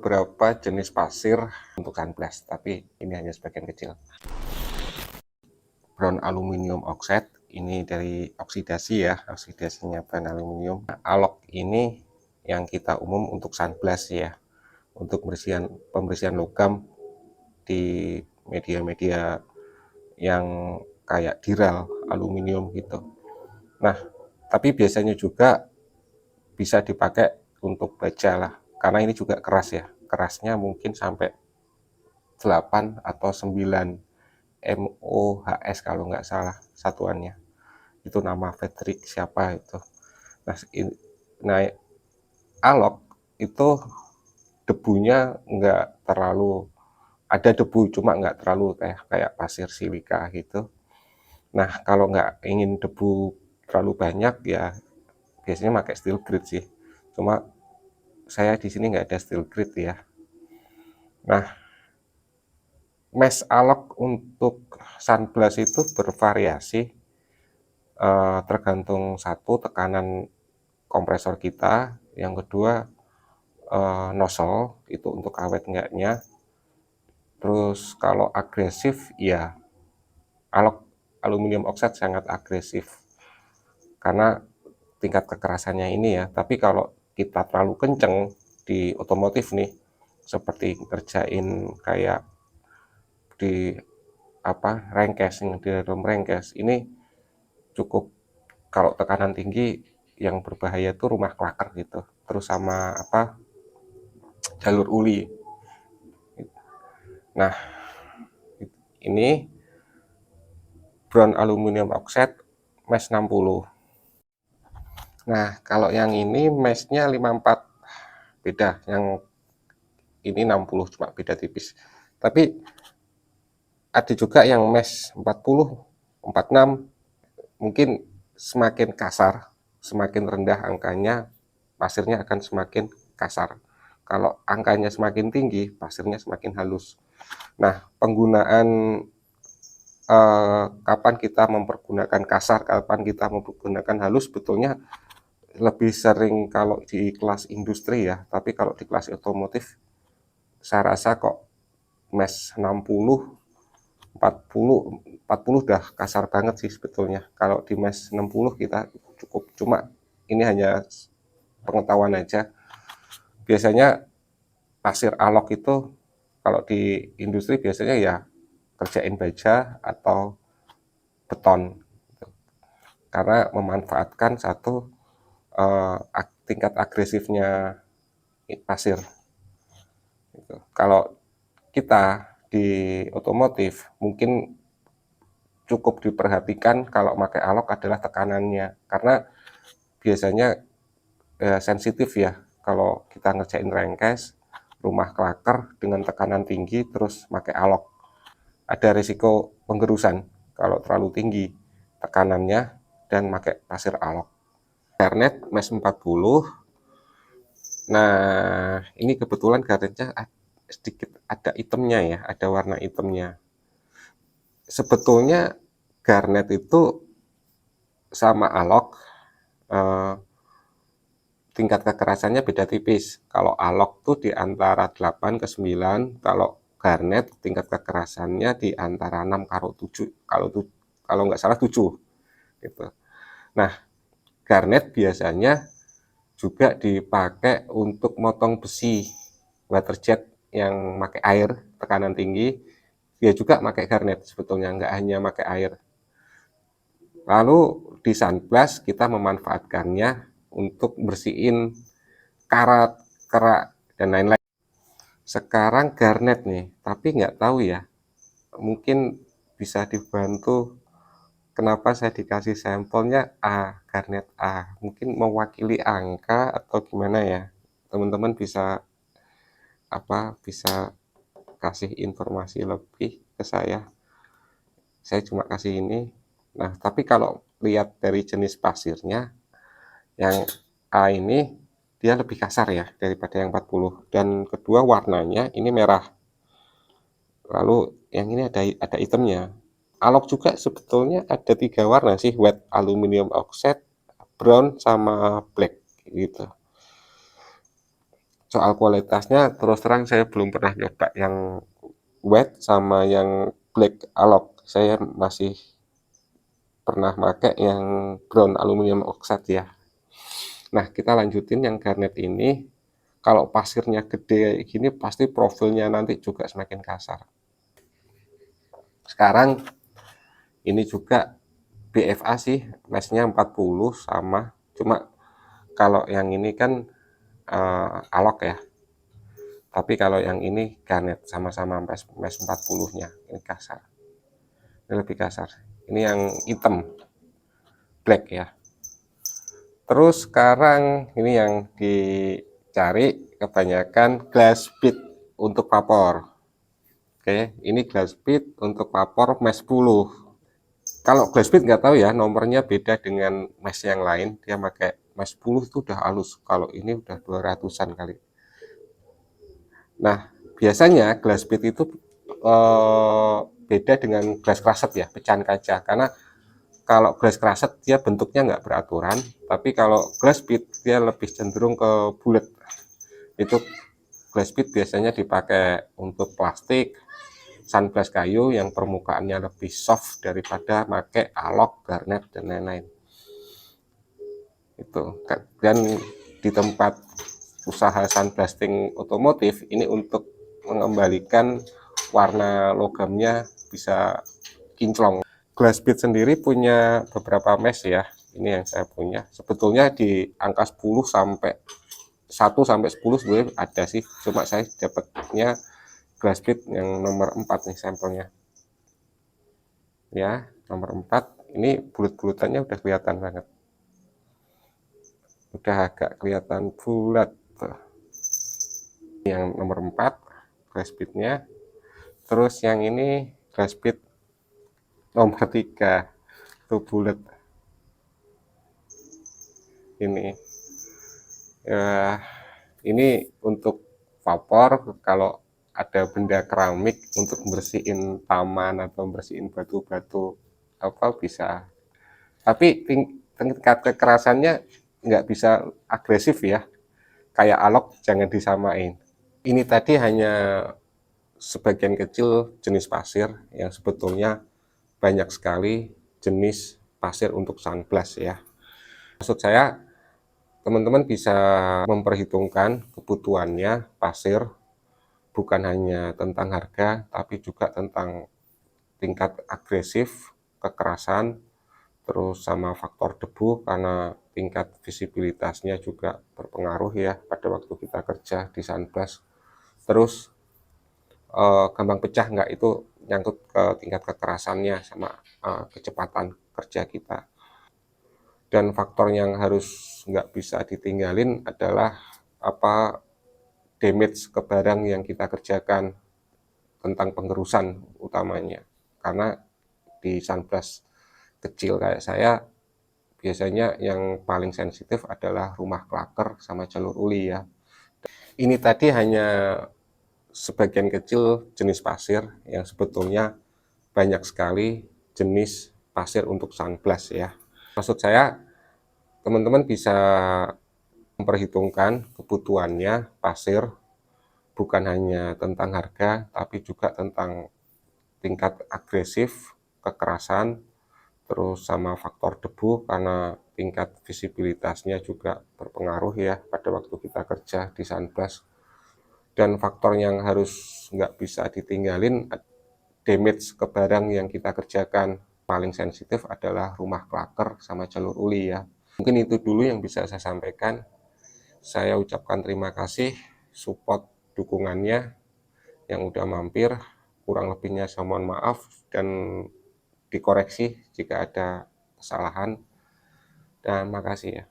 Beberapa jenis pasir untuk sunblast, tapi ini hanya sebagian kecil. Brown aluminium oxide, ini dari oksidasi ya, oksidasinya brown aluminium. Alok ini yang kita umum untuk sunblast ya, untuk pembersihan logam di media-media yang kayak diral aluminium gitu. Nah, tapi biasanya juga bisa dipakai untuk baja lah, karena ini juga keras ya, kerasnya mungkin sampai 8 atau 9 MOHS kalau nggak salah satuannya. Itu nama Frederick siapa itu. Nah, nah alok itu debunya nggak terlalu, ada debu cuma nggak terlalu kayak pasir silika gitu. Nah, kalau nggak ingin debu terlalu banyak ya biasanya pakai steel grit sih. Cuma saya di sini nggak ada steel grit ya. Nah, mesh alok untuk sunblast itu bervariasi, tergantung satu tekanan kompresor kita, yang kedua nozzle itu untuk awet enggaknya. Terus kalau agresif ya alok aluminium oxide sangat agresif karena tingkat kekerasannya ini ya. Tapi kalau kita terlalu kenceng di otomotif nih, seperti ngerjain kayak di rengkes, di dalam rengkes ini cukup, kalau tekanan tinggi yang berbahaya tuh rumah klaker gitu, terus sama jalur uli. Nah, ini brown aluminium oxide mesh 60. Nah, kalau yang ini meshnya 54, beda. Yang ini 60, cuma beda tipis. Tapi ada juga yang mesh 40, 46, mungkin semakin kasar, semakin rendah angkanya, pasirnya akan semakin kasar. Kalau angkanya semakin tinggi, pasirnya semakin halus. Nah, penggunaan kapan kita mempergunakan kasar, kapan kita mempergunakan halus, sebetulnya lebih sering kalau di kelas industri ya. Tapi kalau di kelas otomotif, saya rasa kok mesh 60, 40 udah kasar banget sih sebetulnya. Kalau di mesh 60 kita cukup, cuma ini hanya pengetahuan aja. Biasanya pasir alok itu kalau di industri biasanya ya kerjain baja atau beton, karena memanfaatkan satu tingkat agresifnya pasir. Kalau kita di otomotif mungkin cukup diperhatikan kalau pakai alok adalah tekanannya, karena biasanya sensitif ya kalau kita ngerjain rengkes rumah klaker dengan tekanan tinggi terus pakai alok, ada risiko penggerusan kalau terlalu tinggi tekanannya dan pakai pasir alok. Garnet mesh 40. Nah, ini kebetulan garnetnya sedikit ada hitamnya ya, ada warna hitamnya. Sebetulnya garnet itu sama alok tingkat kekerasannya beda tipis. Kalau alok tuh di antara 8 ke 9, kalau garnet tingkat kekerasannya di antara 6 karo 7. Kalau nggak salah 7 gitu. Nah, garnet biasanya juga dipakai untuk motong besi waterjet yang pakai air tekanan tinggi, dia juga pakai garnet sebetulnya, nggak hanya pakai air. Lalu di sunblast kita memanfaatkannya untuk bersihin karat, kerak, dan lain-lain. Sekarang garnet nih, tapi nggak tahu ya, mungkin bisa dibantu kenapa saya dikasih sampelnya A, garnet A. Mungkin mewakili angka atau gimana ya. Teman-teman bisa bisa kasih informasi lebih ke saya. Saya cuma kasih ini. Nah, tapi kalau lihat dari jenis pasirnya, yang A ini dia lebih kasar ya daripada yang 40. Dan kedua warnanya ini merah. Lalu yang ini ada hitamnya. Alok juga sebetulnya ada 3 warna sih, white aluminium oxide, brown, sama black gitu. Soal kualitasnya terus terang saya belum pernah nyoba yang white sama yang black alloy. Saya masih pernah pakai yang brown aluminium oxide ya. Nah, kita lanjutin yang garnet ini. Kalau pasirnya gede gini pasti profilnya nanti juga semakin kasar. Sekarang ini juga BFA sih, mesnya 40 sama. Cuma kalau yang ini kan alok ya. Tapi kalau yang ini garnet sama-sama mes 40-nya. Ini kasar. Ini lebih kasar. Ini yang hitam, black ya. Terus sekarang ini yang dicari kebanyakan glass bead untuk vapor. Oke, ini glass bead untuk vapor mes 10. Kalau glass bead nggak tahu ya, nomornya beda dengan mes yang lain. Dia pakai mes 10 itu udah halus. Kalau ini udah 200-an kali. Nah, biasanya glass bead itu beda dengan glass crushed ya, pecahan kaca. Karena kalau glass crushed dia bentuknya nggak beraturan, tapi kalau glass bead dia lebih cenderung ke bulat. Itu glass bead biasanya dipakai untuk plastik, sunblack kayu yang permukaannya lebih soft daripada pakai alok, garnet dan lain-lain. Itu. Dan di tempat usaha sunblasting otomotif ini untuk mengembalikan warna logamnya bisa kinclong. Glass bead sendiri punya beberapa mesh ya. Ini yang saya punya. Sebetulnya di angka 10 sampai 1 sampai 10 sebenarnya ada sih. Cuma saya dapatnya glass bead yang nomor 4 nih sampelnya. Ya, nomor 4. Ini bulat-bulatannya udah kelihatan banget. Udah agak kelihatan bulat. Yang nomor 4 glass bead-nya. Terus yang ini glass bead nomor 3 itu bulat. Ini ya, ini untuk vapor. Kalau ada benda keramik untuk bersihin taman atau bersihin batu-batu apa bisa, tapi tingkat kekerasannya nggak bisa agresif ya, kayak alok jangan disamain. Ini tadi hanya sebagian kecil jenis pasir yang sebetulnya banyak sekali jenis pasir untuk sunblast ya. Maksud saya teman-teman bisa memperhitungkan kebutuhannya pasir bukan hanya tentang harga tapi juga tentang tingkat agresif, kekerasan, terus sama faktor debu karena tingkat visibilitasnya juga berpengaruh ya pada waktu kita kerja di sunblast. Terus gampang pecah nggak, itu nyangkut ke tingkat kekerasannya sama kecepatan kerja kita. Dan faktor yang harus nggak bisa ditinggalin adalah apa damage ke barang yang kita kerjakan, tentang pengerusan utamanya. Karena di sunblast kecil kayak saya biasanya yang paling sensitif adalah rumah klaker sama jalur uli ya. Ini tadi hanya sebagian kecil jenis pasir yang sebetulnya banyak sekali jenis pasir untuk sunblast ya. Maksud saya teman-teman bisa memperhitungkan kebutuhannya pasir bukan hanya tentang harga tapi juga tentang tingkat agresif, kekerasan, terus sama faktor debu karena tingkat visibilitasnya juga berpengaruh ya pada waktu kita kerja di sunblast. Dan faktor yang harus nggak bisa ditinggalin damage ke barang yang kita kerjakan. Paling sensitif adalah rumah klaker sama jalur uli ya. Mungkin itu dulu yang bisa saya sampaikan. Saya ucapkan terima kasih support dukungannya yang udah mampir. Kurang lebihnya saya mohon maaf dan dikoreksi jika ada kesalahan. Dan makasih ya.